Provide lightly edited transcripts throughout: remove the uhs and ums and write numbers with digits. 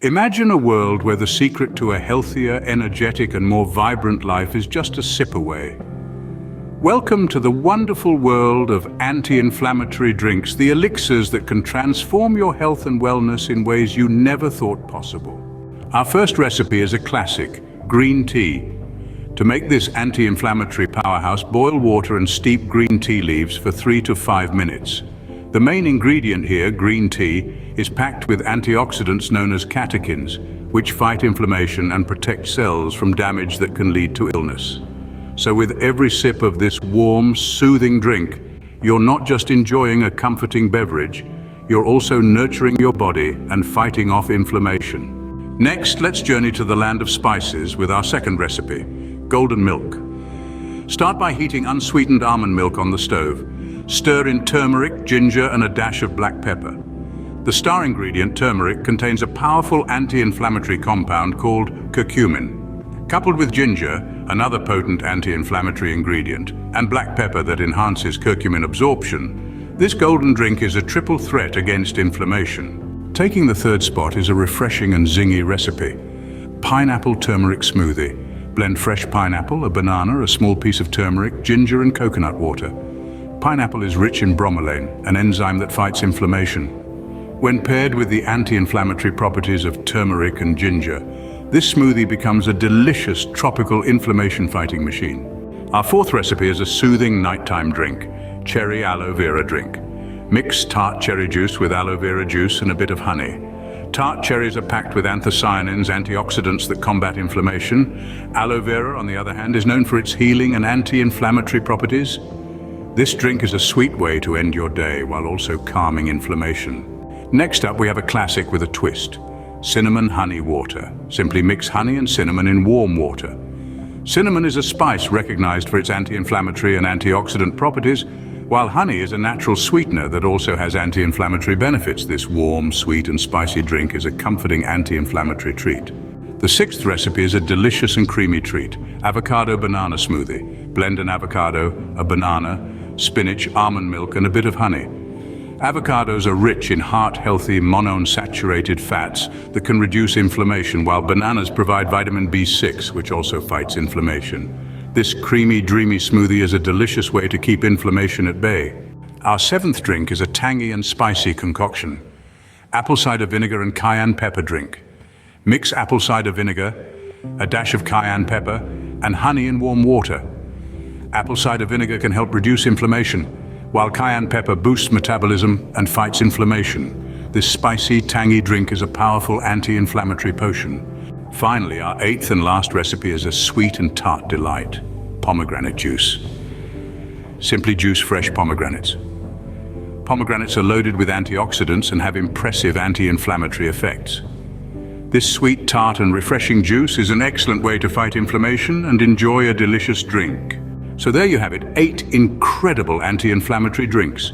Imagine a world where the secret to a healthier, energetic, and more vibrant life is just a sip away. Welcome to the wonderful world of anti-inflammatory drinks, the elixirs that can transform your health and wellness in ways you never thought possible. Our first recipe is a classic, green tea. To make this anti-inflammatory powerhouse, boil water and steep green tea leaves for 3 to 5 minutes. The main ingredient here, green tea, is packed with antioxidants known as catechins, which fight inflammation and protect cells from damage that can lead to illness. So with every sip of this warm, soothing drink, you're not just enjoying a comforting beverage, you're also nurturing your body and fighting off inflammation. Next, let's journey to the land of spices with our second recipe, golden milk. Start by heating unsweetened almond milk on the stove. Stir in turmeric, ginger, and a dash of black pepper. The star ingredient, turmeric, contains a powerful anti-inflammatory compound called curcumin. Coupled with ginger, another potent anti-inflammatory ingredient, and black pepper that enhances curcumin absorption, this golden drink is a triple threat against inflammation. Taking the third spot is a refreshing and zingy recipe. Pineapple turmeric smoothie. Blend fresh pineapple, a banana, a small piece of turmeric, ginger, and coconut water. Pineapple is rich in bromelain, an enzyme that fights inflammation. When paired with the anti-inflammatory properties of turmeric and ginger, this smoothie becomes a delicious tropical inflammation-fighting machine. Our fourth recipe is a soothing nighttime drink, cherry aloe vera drink. Mix tart cherry juice with aloe vera juice and a bit of honey. Tart cherries are packed with anthocyanins, antioxidants that combat inflammation. Aloe vera, on the other hand, is known for its healing and anti-inflammatory properties. This drink is a sweet way to end your day while also calming inflammation. Next up, we have a classic with a twist. Cinnamon honey water. Simply mix honey and cinnamon in warm water. Cinnamon is a spice recognized for its anti-inflammatory and antioxidant properties, while honey is a natural sweetener that also has anti-inflammatory benefits. This warm, sweet, and spicy drink is a comforting anti-inflammatory treat. The sixth recipe is a delicious and creamy treat, avocado banana smoothie. Blend an avocado, a banana, spinach, almond milk, and a bit of honey. Avocados are rich in heart-healthy monounsaturated fats that can reduce inflammation, while bananas provide vitamin B6, which also fights inflammation. This creamy, dreamy smoothie is a delicious way to keep inflammation at bay. Our seventh drink is a tangy and spicy concoction. Apple cider vinegar and cayenne pepper drink. Mix apple cider vinegar, a dash of cayenne pepper, and honey in warm water. Apple cider vinegar can help reduce inflammation, while cayenne pepper boosts metabolism and fights inflammation. This spicy, tangy drink is a powerful anti-inflammatory potion. Finally, our eighth and last recipe is a sweet and tart delight, pomegranate juice. Simply juice fresh pomegranates. Pomegranates are loaded with antioxidants and have impressive anti-inflammatory effects. This sweet, tart, and refreshing juice is an excellent way to fight inflammation and enjoy a delicious drink. So there you have it, 8 incredible anti-inflammatory drinks.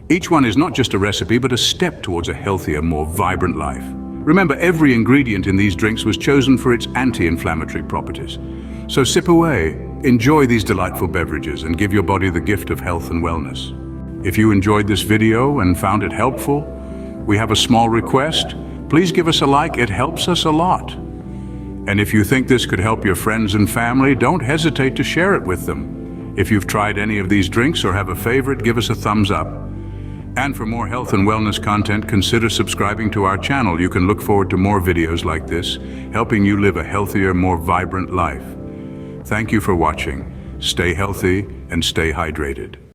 Each one is not just a recipe, but a step towards a healthier, more vibrant life. Remember, every ingredient in these drinks was chosen for its anti-inflammatory properties. So sip away, enjoy these delightful beverages, and give your body the gift of health and wellness. If you enjoyed this video and found it helpful, we have a small request. Please give us a like, it helps us a lot. And if you think this could help your friends and family, don't hesitate to share it with them. If you've tried any of these drinks or have a favorite, give us a thumbs up. And for more health and wellness content, consider subscribing to our channel. You can look forward to more videos like this, helping you live a healthier, more vibrant life. Thank you for watching. Stay healthy and stay hydrated.